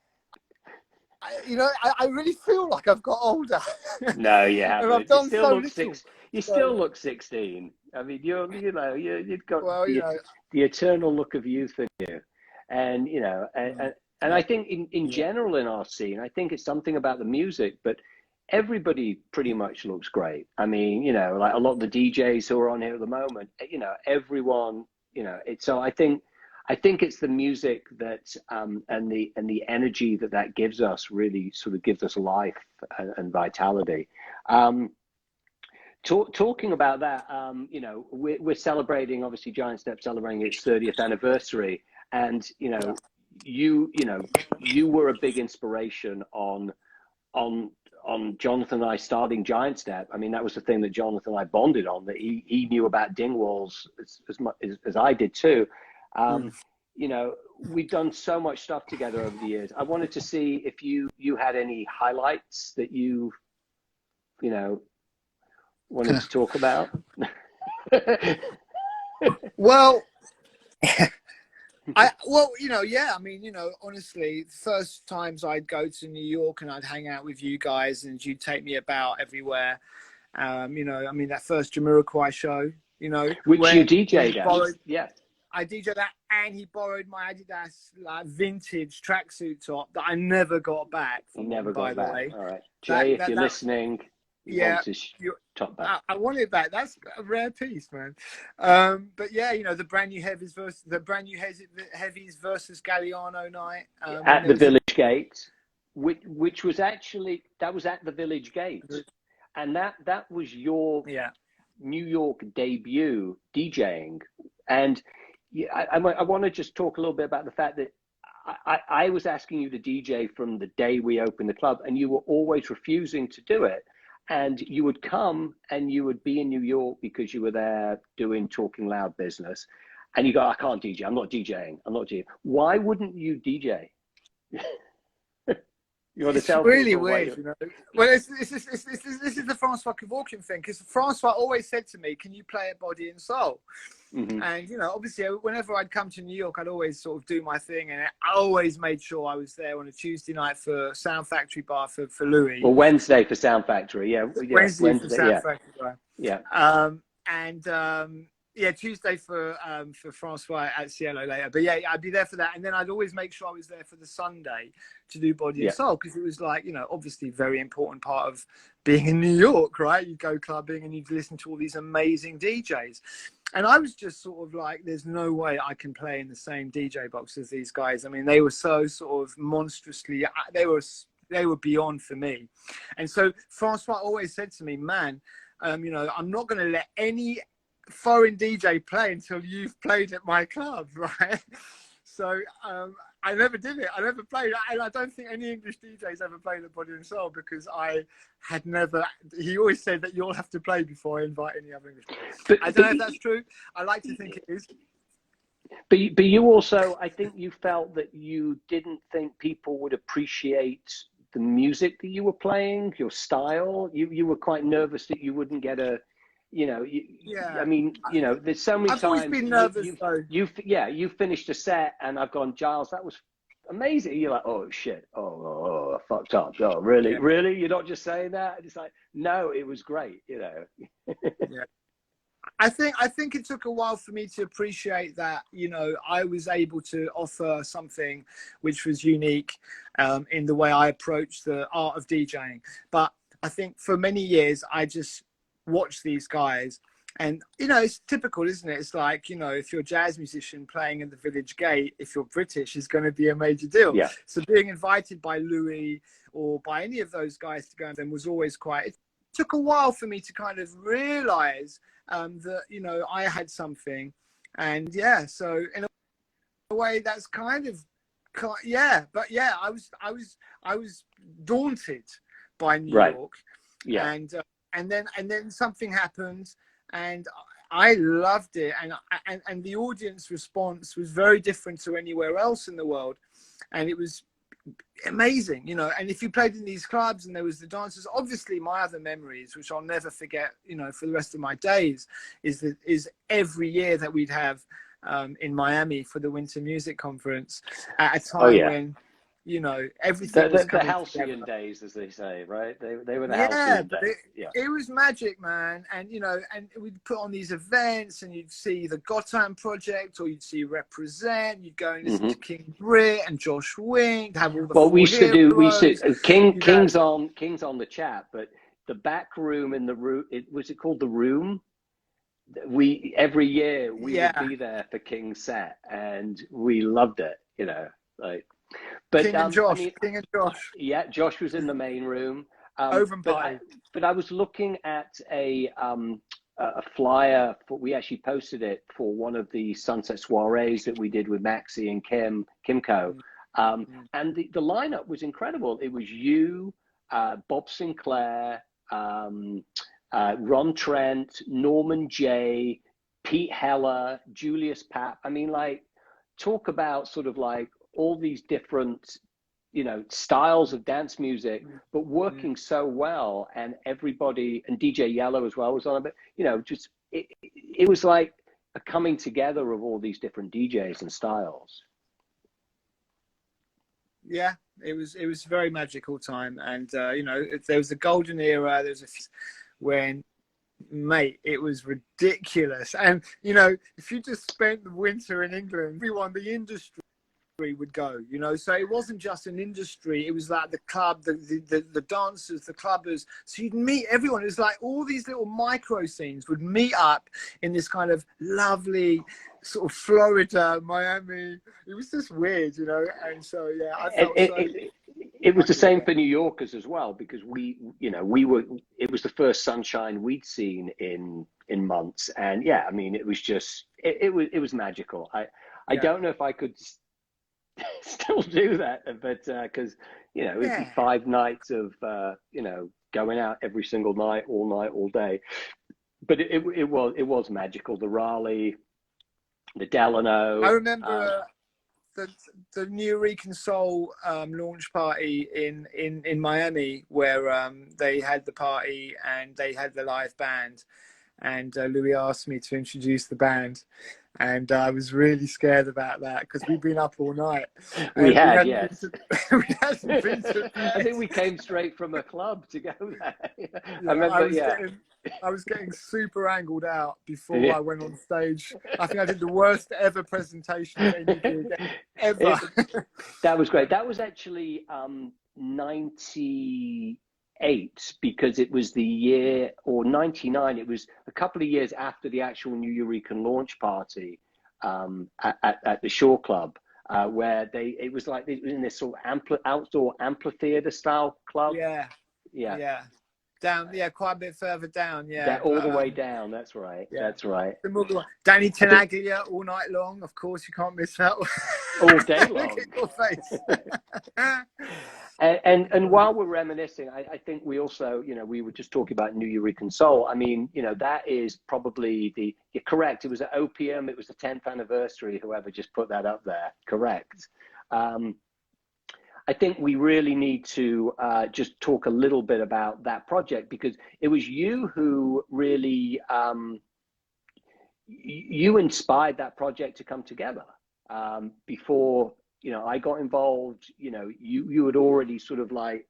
you know, I really feel like I've got older.
No, you haven't.
I've done so little.
You still look 16. I mean, you've got
well,
the eternal look of youth in you, and you know, and I think in general in our scene, I think it's something about the music, but everybody pretty much looks great. I mean, you know, like a lot of the DJs who are on here at the moment, you know, everyone, you know, it's so I think it's the music that and the energy that gives us really sort of gives us life and vitality. Talking about that, you know, we're celebrating, obviously Giant Step celebrating its 30th anniversary, and you know, you were a big inspiration on Jonathan and I starting Giant Step. I mean, that was the thing that Jonathan and I bonded on, that he knew about Dingwalls as much as I did too. You know, we've done so much stuff together over the years. I wanted to see if you had any highlights that you know, wanted to talk about.
Well, you know, yeah, I mean, you know, honestly, the first times I'd go to New York and I'd hang out with you guys and you'd take me about everywhere. You know, I mean, that first Jamiroquai show, you know.
Which you DJ'd at. Yeah.
I DJ'd that, and he borrowed my Adidas like vintage tracksuit top that I never got back.
You never got back.
Way.
All right, Jay, if you're listening,
yeah,
top back.
I want it back. That's a rare piece, man. But yeah, you know, the brand new heavies versus Galliano night
at the Village Gate, which was actually at the Village Gate, and that was your New York debut DJing, and. I want to just talk a little bit about the fact that I was asking you to DJ from the day we opened the club, and you were always refusing to do it. And you would come and you would be in New York because you were there doing Talkin Loud business. And you go, I can't DJ. I'm not DJing. Why wouldn't you DJ? You want to tell
really weird, you know. Well, this is the Francois Kevorkian thing, because Francois always said to me, "Can you play at Body and Soul?" Mm-hmm. And you know, obviously, whenever I'd come to New York, I'd always sort of do my thing, and I always made sure I was there on a Tuesday night for Sound Factory bar for Louis.
Well, Wednesday for Sound Factory, yeah.
Wednesday for Sound Factory bar.
Yeah.
Yeah, Tuesday for Francois at Cielo later. But yeah, I'd be there for that. And then I'd always make sure I was there for the Sunday to do Body and Soul, because it was like, you know, obviously very important part of being in New York, right? You go clubbing and you'd listen to all these amazing DJs. And I was just sort of like, there's no way I can play in the same DJ box as these guys. I mean, they were so sort of monstrously, they were beyond for me. And so Francois always said to me, man, you know, I'm not going to let any foreign DJ play until you've played at my club, right? So I never did it. I never played, and I don't think any English DJs ever played at Body and Soul, because I had never. He always said that you'll have to play before I invite any other English players. I don't know if that's true. I like to think it is.
But you also, I think you felt that you didn't think people would appreciate the music that you were playing, your style. You were quite nervous that you wouldn't get a. You know, I mean, you know, there's so many times.
I've always been nervous, though.
You finished a set, and I've gone, Giles, that was amazing. You're like, oh shit, I fucked up. Oh, really, really? You're not just saying that? And it's like, no, it was great. You know.
Yeah. I think it took a while for me to appreciate that, you know, I was able to offer something which was unique in the way I approached the art of DJing. But I think for many years, I just watch these guys. And, you know, it's typical, isn't it? It's like, you know, if you're a jazz musician playing in the Village Gate, if you're British, it's going to be a major deal.
Yeah.
So being invited by Louis or by any of those guys to go and then was always quite, it took a while for me to kind of realize that, you know, I had something. And yeah, so in a way that's kind of, yeah, but yeah, I was daunted by New York.
Yeah.
And then something happened. And I loved it, and the audience response was very different to anywhere else in the world, and it was amazing, you know. And if you played in these clubs and there was the dancers, obviously my other memories, which I'll never forget, you know, for the rest of my days, is every year that we'd have in Miami for the Winter Music Conference at a time when, you know, everything was
the halcyon days, as they say, right? They were the halcyon days.
It was magic, man. And, you know, and we'd put on these events and you'd see the Gotham Project or you'd see Represent, you'd go and listen to King Britt and Josh Wink, have all the King's
on the chat, but the back room in the room, was it called the Room? Every year we would be there for King's set and we loved it, you know, like. But
King and Josh.
Yeah, Josh was in the main room.
But
I was looking at a flyer. We actually posted it for one of the Sunset Soirees that we did with Maxi and Kimco. And the lineup was incredible. It was you, Bob Sinclair, Ron Trent, Norman Jay, Pete Heller, Julius Papp. I mean, like, talk about sort of like all these different, you know, styles of dance music, but working so well. And everybody, and DJ Yellow as well was on it, you know, just, it was like a coming together of all these different DJs and styles.
Yeah, it was a very magical time. And, you know, there was a golden era, when, mate, it was ridiculous. And, you know, if you just spent the winter in England, everyone, the industry would go, you know. So it wasn't just an industry, it was like the club, the dancers, the clubbers. So you'd meet everyone. It was like all these little micro scenes would meet up in this kind of lovely sort of Florida, Miami. It was just weird, you know. And so yeah, I felt
it was the same for New Yorkers as well, because it was the first sunshine we'd seen in months. And yeah, I mean, it was just it was magical. I don't know if I could still do that, but because, you know, it'd be 5 nights of you know, going out every single night, all day. But it was magical. The Raleigh, the Delano.
I remember the Nuyorican Soul launch party in Miami, where they had the party and they had the live band, and Louis asked me to introduce the band. And I was really scared about that because we'd been up all night.
Yes.
I
think we came straight from a club to go there.
I was getting super angled out before I went on stage. I think I did the worst ever presentation of any gig ever.
That was great. That was actually 98, because it was the year, or 99, it was a couple of years after the actual Nuyorican launch party at the Shore Club, where it was in this sort of outdoor amphitheater style club. Yeah.
Down, quite a bit further down,
all the way down. That's right. That's right.
Danny Tenaglia all night long. Of course, you can't miss that one.
All day long.
Look at your face.
And while we're reminiscing, I think we also, you know, we were just talking about Nuyorican Soul. I mean, you know, that is probably you're correct. It was at Opium. It was the 10th anniversary. Whoever just put that up there. Correct. I think we really need to just talk a little bit about that project, because it was you who really, you inspired that project to come together. Before, you know, I got involved, you know, you had already sort of like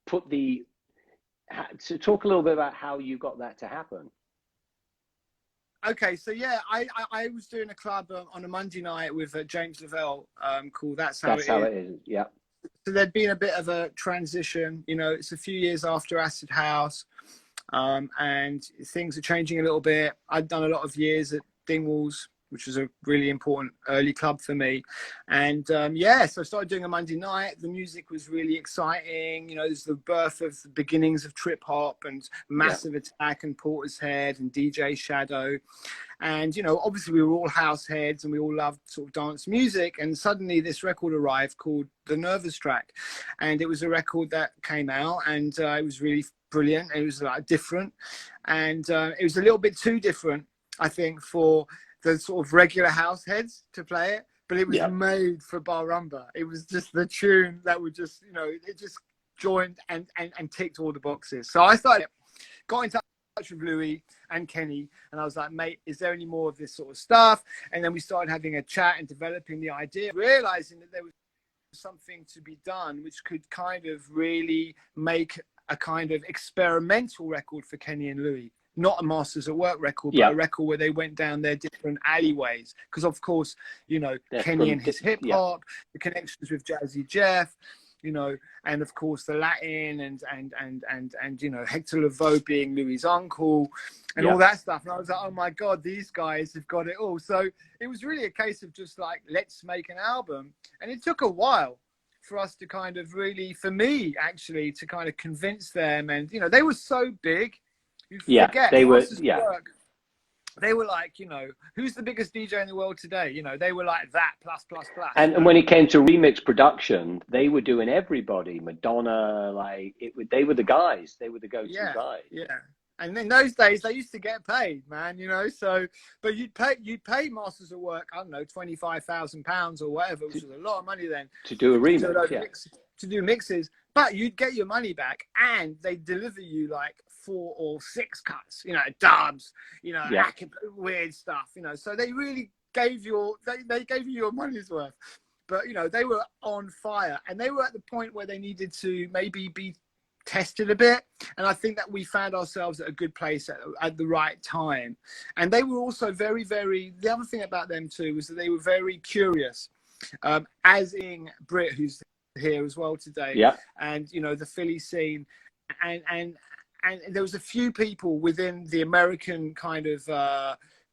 so talk a little bit about how you got that to happen.
Okay, so yeah, I was doing a club on a Monday night with James Lavelle called That's How It Is.
Yeah.
So there'd been a bit of a transition, you know, it's a few years after Acid House. and things are changing a little bit. I'd done a lot of years at Dingwalls, which was a really important early club for me. And so I started doing a Monday night. The music was really exciting. You know, there's the birth of the beginnings of trip hop and Massive Attack and Portishead and DJ Shadow. And, you know, obviously we were all house heads and we all loved sort of dance music. And suddenly this record arrived called The Nervous Track. And it was a record that came out, and it was really brilliant. It was like different. And it was a little bit too different, I think, for the sort of regular house heads to play it, but it was made for bar rumba. It was just the tune that would just, you know, it just joined and ticked all the boxes. So I got in touch with Louis and Kenny, and I was like, mate, is there any more of this sort of stuff? And then we started having a chat and developing the idea, realizing that there was something to be done which could kind of really make a kind of experimental record for Kenny and Louis. Not a Masters at Work record, but a record where they went down their different alleyways. Because, of course, you know, Kenny and his hip hop, the connections with Jazzy Jeff, you know, and of course the Latin and you know, Hector Lavoe being Louis' uncle and all that stuff. And I was like, oh my God, these guys have got it all. So it was really a case of just like, let's make an album. And it took a while for us to kind of really, for me actually, to kind of convince them. And, you know, they were so big.
They were.
They were like, you know, who's the biggest DJ in the world today? You know, they were like that plus.
And when it came to remix production, they were doing everybody. Madonna, like they were the guys. They were the go-to guys.
Yeah. And in those days, they used to get paid, man. You know, so but you'd pay Masters at Work, I don't know, £25,000 or whatever, which was a lot of money then
to do a remix.
To do mixes, but you'd get your money back, and they deliver you like 4 or 6 cuts, you know, dubs, you know, weird stuff, you know. So they really gave you they gave you your money's worth. But you know, they were on fire, and they were at the point where they needed to maybe be tested a bit. And I think that we found ourselves at a good place at the right time. And they were also very, very. The other thing about them too was that they were very curious, as in Britt, who's here as well today, and you know, the Philly scene, and there was a few people within the American kind of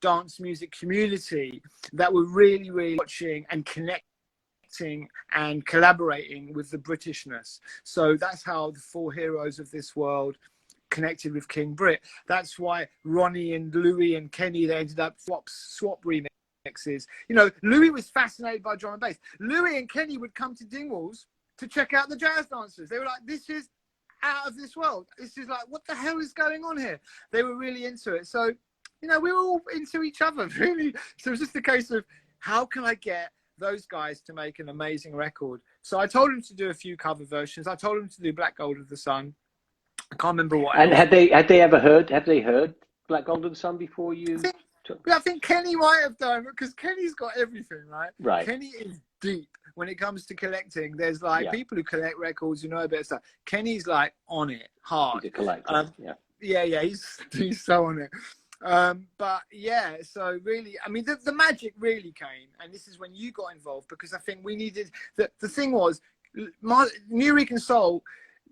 dance music community that were really, really watching and connecting and collaborating with the Britishness. So that's how the 4 heroes of this world connected with King Britt. That's why Ronnie and Louis and Kenny, they ended up swap remixes. You know, Louis was fascinated by drum and bass. Louis and Kenny would come to Dingwalls to check out the jazz dancers. They were like, this is out of this world. This is like, what the hell is going on here? They were really into it. So, you know, we were all into each other, really. So it was just a case of, how can I get those guys to make an amazing record? So I told them to do a few cover versions. I told them to do Black Gold of the Sun. I can't remember what.
And had they heard Black Gold of the Sun before you?
I think Kenny might have done, because Kenny's got everything, right?
Right.
Kenny is deep when it comes to collecting. There's like people who collect records, you know, a bit of stuff. Kenny's like on it hard.
He's a collector.
He's so on it. But yeah, so really, I mean, the magic really came, and this is when you got involved, because I think we needed, the thing was, Nuyorican Soul,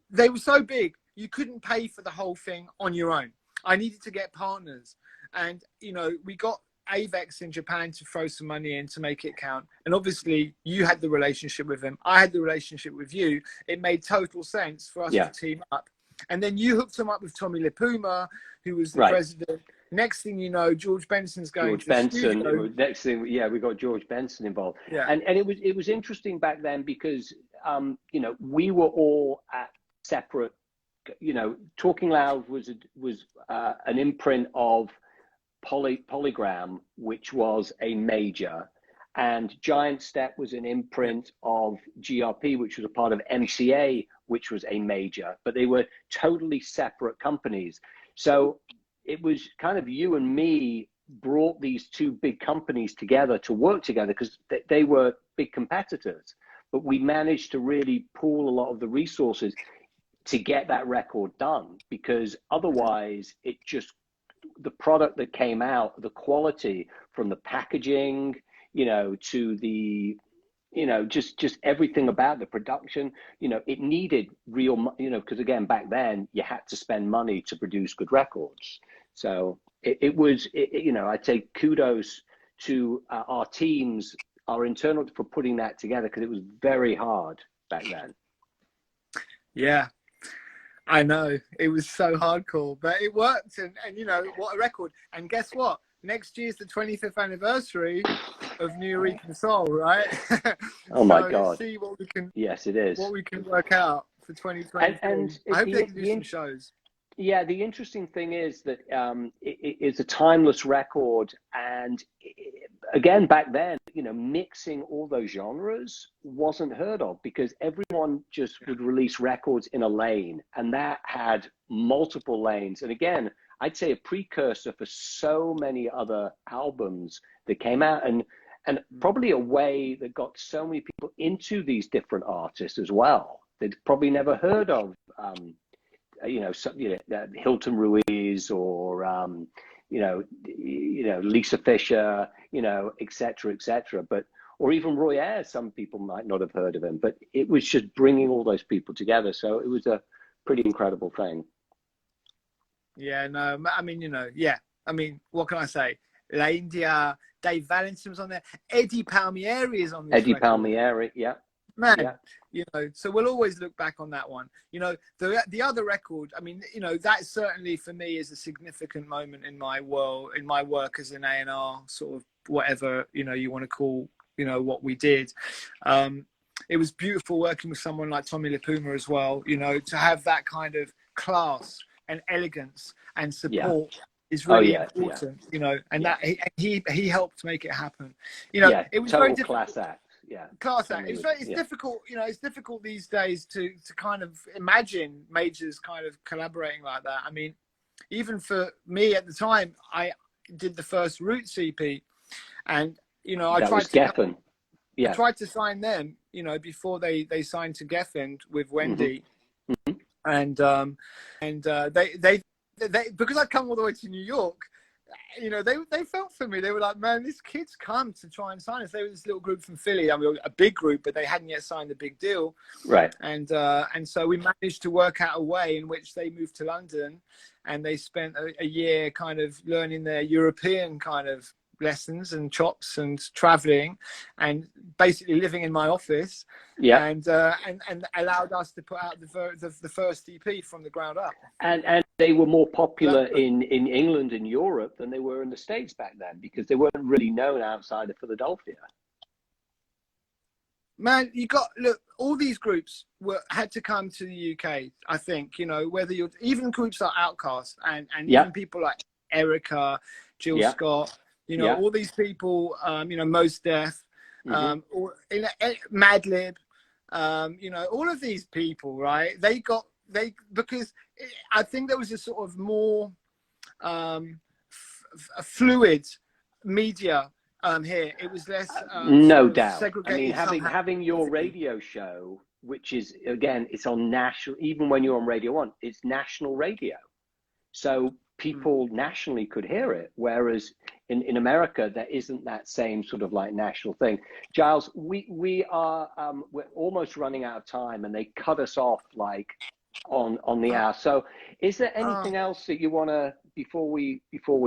they were so big, you couldn't pay for the whole thing on your own. I needed to get partners, and, you know, we got Avex in Japan to throw some money in to make it count. And obviously you had the relationship with him. I had the relationship with you. It made total sense for us to team up. And then you hooked him up with Tommy Lipuma, who was the president. Next thing you know, George Benson's going to the studio.
Next thing, we got George Benson involved.
Yeah.
And it was interesting back then because, you know, we were all at separate, you know, Talkin Loud was an imprint of Polygram, which was a major, and Giant Step was an imprint of GRP, which was a part of MCA, which was a major, but they were totally separate companies. So it was kind of you and me brought these 2 big companies together to work together, because they were big competitors, but we managed to really pool a lot of the resources to get that record done, because otherwise it just, the product that came out, the quality from the packaging, you know, to the you know, just everything about the production, you know, it needed real, you know, because again, back then you had to spend money to produce good records. So it was, you know, I'd say kudos to our teams, our internal, for putting that together, because it was very hard back then.
Yeah, I know. It was so hardcore, but it worked. And you know, what a record. And guess what? Next year's the 25th anniversary of Nuyorican Soul, right?
Oh my God.
Let's see what we can,
yes, it is.
what we can work out for 2023.
And
I hope they can do some shows.
Yeah, the interesting thing is that it's a timeless record. And again, back then, you know, mixing all those genres wasn't heard of, because everyone just would release records in a lane, and that had multiple lanes. And again, I'd say a precursor for so many other albums that came out, and probably a way that got so many people into these different artists as well. They'd probably never heard of, you know, Hilton Ruiz, or you know, Lisa Fisher, you know, et cetera, but, or even Roy Ayers. Some people might not have heard of him, but it was just bringing all those people together. So it was a pretty incredible thing.
Yeah, no, I mean, you know, yeah. I mean, what can I say? La India, Dave Valentin was on there. Eddie Palmieri is on this record.
Palmieri, yeah.
Man,
yeah.
You know, so we'll always look back on that one. You know, the other record, I mean, you know, that certainly for me is a significant moment in my world, in my work as an A&R, sort of whatever, you know, you want to call, you know, what we did. It was beautiful working with someone like Tommy LiPuma as well, you know, to have that kind of class and elegance and support is really important, you know, and that he helped make it happen. You know, it was very difficult.
Class act. Yeah,
class act. It's difficult, you know. It's difficult these days to kind of imagine majors kind of collaborating like that. I mean, even for me at the time, I did the first Roots EP, and you know, I tried to sign them, you know, before they signed to Geffen with Wendy, and they because I'd come all the way to New York. You know, they felt for me. They were like, man, these kids come to try and sign us. They were this little group from Philly. I mean, a big group, but they hadn't yet signed a big deal.
Right.
And so we managed to work out a way in which they moved to London, and they spent a year kind of learning their European kind of lessons and chops and traveling and basically living in my office.
Yeah.
And allowed us to put out the first EP from the ground up.
And they were more popular in England and Europe than they were in the States back then, because they weren't really known outside of Philadelphia.
Man, look, all these groups had to come to the UK, I think, you know, whether you're even groups like Outkast and even people like Erica, Jill Scott, you know, all these people, you know, Mos Def, or Madlib, you know, all of these people, right? Because I think there was a sort of more fluid media here. It was less
no doubt.
Segregated.
I mean, having your radio show, which is, again, it's on national, even when you're on Radio 1, it's national radio. So people nationally could hear it, whereas in America there isn't that same sort of like national thing. Giles, we're almost running out of time, and they cut us off like on the hour. So is there anything else that you want to, before we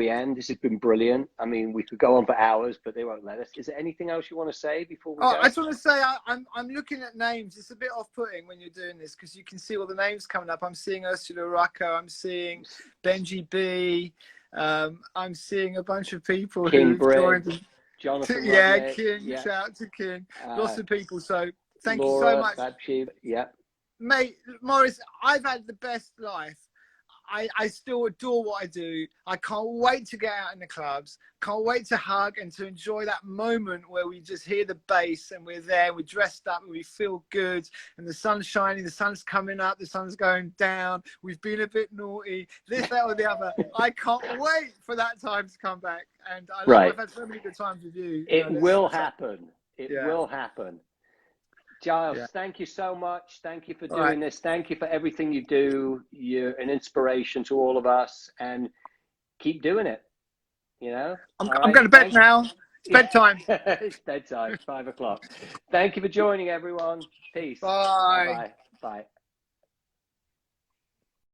end? This has been brilliant. I mean, we could go on for hours, but they won't let us. Is there anything else you want to say before we go?
I just want to say I'm looking at names. It's a bit off-putting when you're doing this, because you can see all the names coming up. I'm seeing Ursula Rucker, I'm seeing Benji B, I'm seeing a bunch of people who joined.
Jonathan
King, shout out to King. Lots of people. So thank you so much. Mate, Maurice, I've had the best life. I still adore what I do. I can't wait to get out in the clubs. Can't wait to hug and to enjoy that moment where we just hear the bass and we're there, we're dressed up and we feel good, and the sun's shining, the sun's coming up, the sun's going down. We've been a bit naughty, this, that, or the other. I can't wait for that time to come back. And I've had so many good times with you.
It will happen. It will happen. Giles, thank you so much. Thank you for doing this. Thank you for everything you do. You're an inspiration to all of us, and keep doing it. You know,
I'm going to bed now. It's bedtime.
It's bedtime, 5 o'clock. Thank you for joining, everyone. Peace.
Bye.
Bye. Bye.